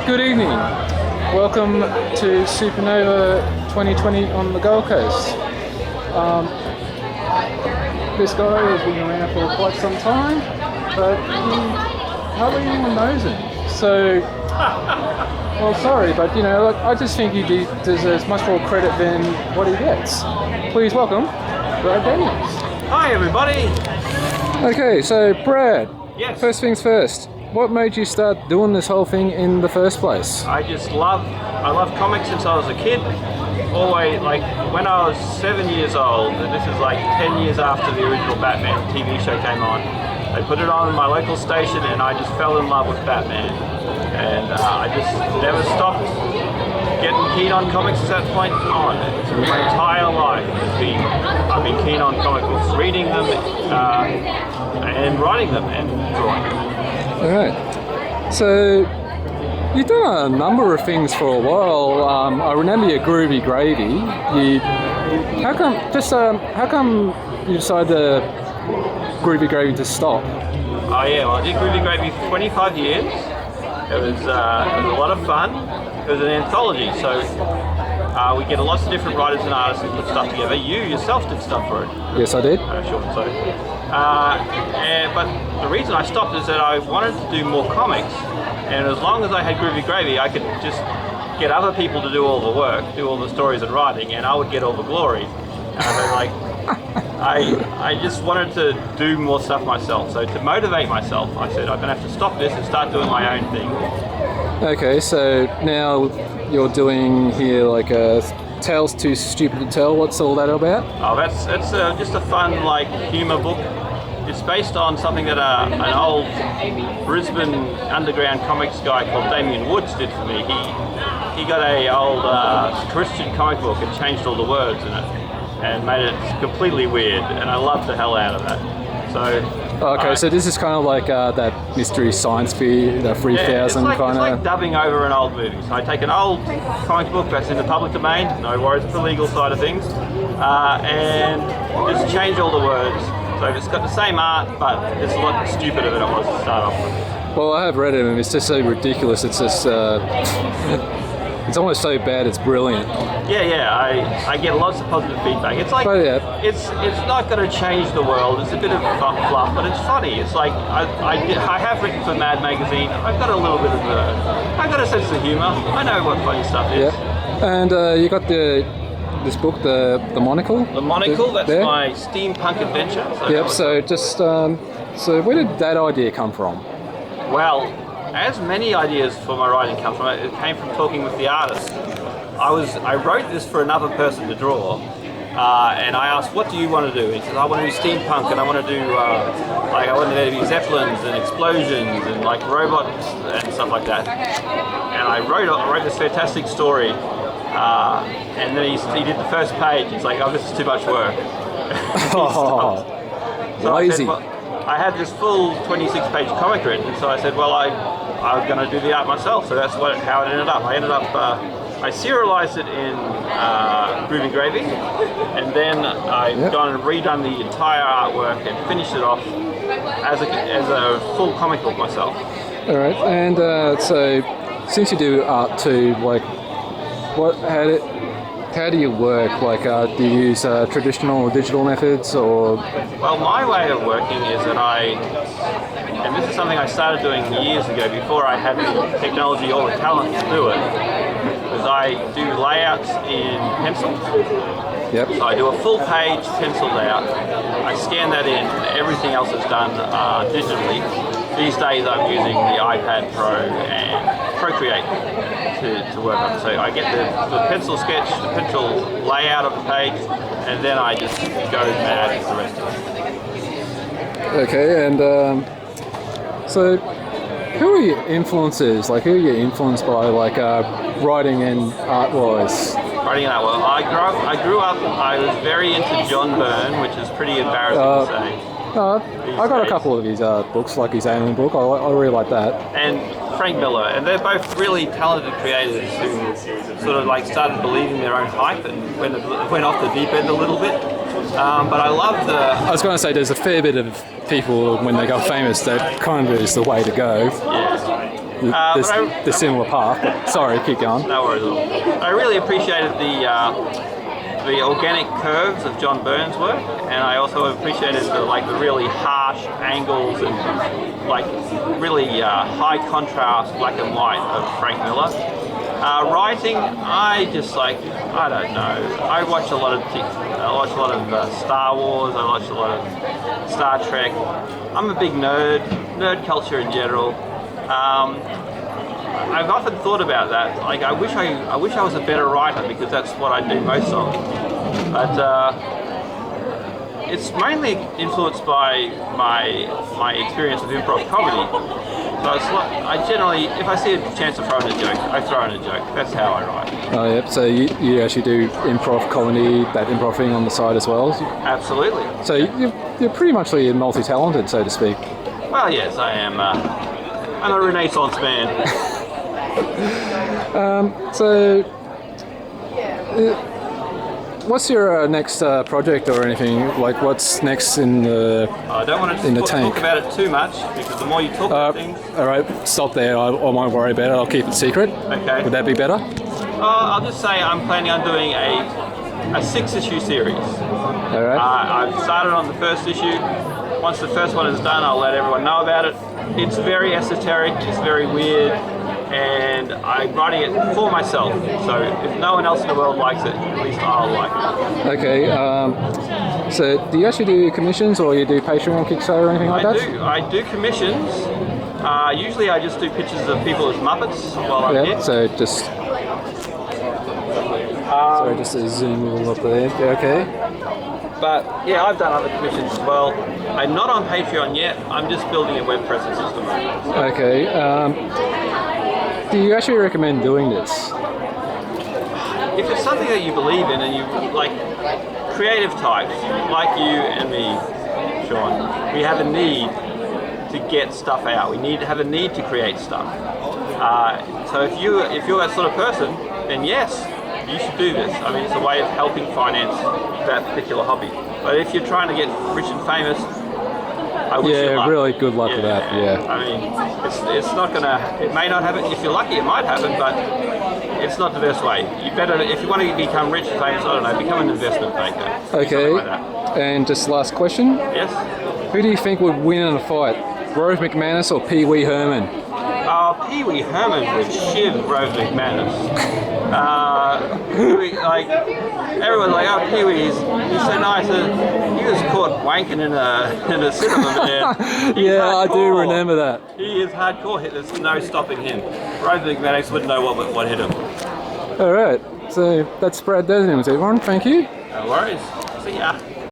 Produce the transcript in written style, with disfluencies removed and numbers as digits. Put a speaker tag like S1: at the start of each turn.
S1: Good evening. Welcome to SUPANOVA 2020 on the Gold Coast. This guy has been around for quite some time, but hardly anyone knows him. So, well, sorry, but look, I just think he deserves much more credit than what he gets. Please welcome Brad Daniels.
S2: Hi, everybody.
S1: Okay, so Brad.
S2: Yes.
S1: First things first. What made you start doing this whole thing in the first place?
S2: I love comics since I was a kid. Always, like when I was 7 years old, and this is like 10 years after the original Batman TV show came on, they put it on my local station and I just fell in love with Batman. And I just never stopped getting keen on comics at that point on. My entire life I've been keen on comic books, reading them and writing them and drawing them.
S1: Alright. So, you've done a number of things for a while. I remember your Groovy Gravy. How come you decided Groovy Gravy to stop?
S2: Oh yeah, well I did Groovy Gravy for 25 years. It was a lot of fun. It was an anthology, so we get lots of different writers and artists who put stuff together. You yourself did stuff for it.
S1: Yes, I did.
S2: Sure. So, but the reason I stopped is that I wanted to do more comics, and as long as I had Groovy Gravy, I could just get other people to do all the work, do all the stories and writing, and I would get all the glory. I just wanted to do more stuff myself. So to motivate myself, I said I'm going to have to stop this and start doing my own thing.
S1: Okay, so now you're doing here like a Tales Too Stupid to Tell. What's all that about?
S2: Oh, that's just a fun humour book. It's based on something that an old Brisbane underground comics guy called Damien Woods did for me. He got a old Christian comic book and changed all the words in it and made it completely weird, and I loved the hell out of that. So.
S1: Okay, so this is kind of like that Mystery Science Theater, the 3000 kind of...
S2: It's like dubbing over an old movie. So I take an old comic book that's in the public domain, no worries for the legal side of things, and just change all the words. So it's got the same art, but it's a lot stupider than it was to start off with.
S1: Well, I have read it, and it's just so ridiculous. It's just... it's almost so bad it's brilliant.
S2: Yeah, I get lots of positive feedback. It's like, it's not going to change the world. It's a bit of fluff, but it's funny. It's like, I have written for Mad Magazine. I've got a little bit of I've got a sense of humour. I know what funny stuff is.
S1: Yeah. And you got this book, the Monocle?
S2: The Monocle, that's my steampunk adventure.
S1: So so where did that idea come from?
S2: Well, as many ideas for my writing come from, it came from talking with the artist. I wrote this for another person to draw, and I asked, what do you want to do? He said, I want to do steampunk, and I want to do, I want there to be zeppelins and explosions and robots and stuff like that. And I wrote this fantastic story, and then he did the first page. He's like, oh, this is too much work.
S1: So lazy.
S2: I had this full 26-page comic written, so I said, well, I'm going to do the art myself. So that's how it ended up. I serialized it in Groovy Gravy, and then I've gone and redone the entire artwork and finished it off as a full comic book myself.
S1: All right, and so since you do art too, how do you work? Do you use traditional or digital methods, or?
S2: Well, my way of working is that and this is something I started doing years ago before I had the technology or the talent to do it, is I do layouts in pencil.
S1: Yep.
S2: So I do a full page pencil layout. I scan that in. Everything else is done digitally. These days I'm using the iPad Pro and Procreate to work on. So I get the pencil sketch, the pencil layout of the page, and then I just go mad with the rest of it.
S1: Okay, and so who are your influences? Who are you influenced by, writing and art-wise?
S2: Writing and art. Well, I grew up. I was very into John Byrne, which is pretty embarrassing to say.
S1: I got a couple of his books, like his Alien book. I really like that.
S2: And Frank Miller, and they're both really talented creators who sort of started believing their own hype and went off the deep end a little bit. But I love I
S1: was going to say there's a fair bit of people when they got famous that kind of is the way to go.
S2: Yeah.
S1: the similar path. But sorry, keep going.
S2: No worries at all. I really appreciated the organic curves of John Byrne's work, and I also appreciated the really harsh angles and like really high contrast black and white of Frank Miller. Writing, I don't know. I watch a lot of Star Wars. I watch a lot of Star Trek. I'm a big nerd culture in general. I've often thought about that. Like, I wish I was a better writer, because that's what I do most of. But it's mainly influenced by my experience with improv comedy. So I generally, if I see a chance to throw in a joke, I throw in a joke. That's how I write.
S1: Oh, yep. So you actually do improv comedy, that improv thing on the side as well?
S2: Absolutely.
S1: So you're pretty much multi-talented, so to speak.
S2: Well, yes, I am. I'm a Renaissance man.
S1: What's your next project or anything? Like, what's next in the
S2: I don't want to talk about it too much, because the more you talk about things...
S1: Alright, stop there. I won't worry about it. I'll keep it secret.
S2: Okay.
S1: Would that be better?
S2: I'll just say I'm planning on doing a 6-issue series.
S1: Alright.
S2: I've started on the first issue. Once the first one is done, I'll let everyone know about it. It's very esoteric, it's very weird, and I'm writing it for myself. So if no one else in the world likes it, at least I'll like it.
S1: Okay, so do you actually do commissions, or you do Patreon, Kickstarter, or anything like that?
S2: I do commissions. Usually I just do pictures of people as Muppets while I'm here.
S1: So just... sorry, just to zoom a little up there. Okay.
S2: But yeah, I've done other commissions as well. I'm not on Patreon yet. I'm just building a web presence system.
S1: Okay. Do you actually recommend doing this?
S2: If it's something that you believe in, and you like creative types like you and me, Sean, we have a need to get stuff out. We have a need to create stuff. So if you're that sort of person, then yes, you should do this. I mean, it's a way of helping finance that particular hobby. But if you're trying to get rich and famous, I wish you luck.
S1: Really good luck with that. Yeah.
S2: I mean, it's not gonna. It may not happen. If you're lucky, it might happen, but it's not the best way. You better, if you want to become rich and famous, I don't know, become an investment banker.
S1: Okay.
S2: Like that.
S1: And just last question.
S2: Yes.
S1: Who do you think would win in a fight, Rove McManus or Pee Wee Herman?
S2: Pee Wee Herman would shiv Rove McManus. Everyone's like, oh, Pee Wee's so nice. He was caught wanking in a cinema, man.
S1: Yeah, I do remember that.
S2: He is hardcore. There's no stopping him. Rove McManus wouldn't know what hit him.
S1: All right, so that's Brad Desmond, everyone. Thank you.
S2: No worries. See ya.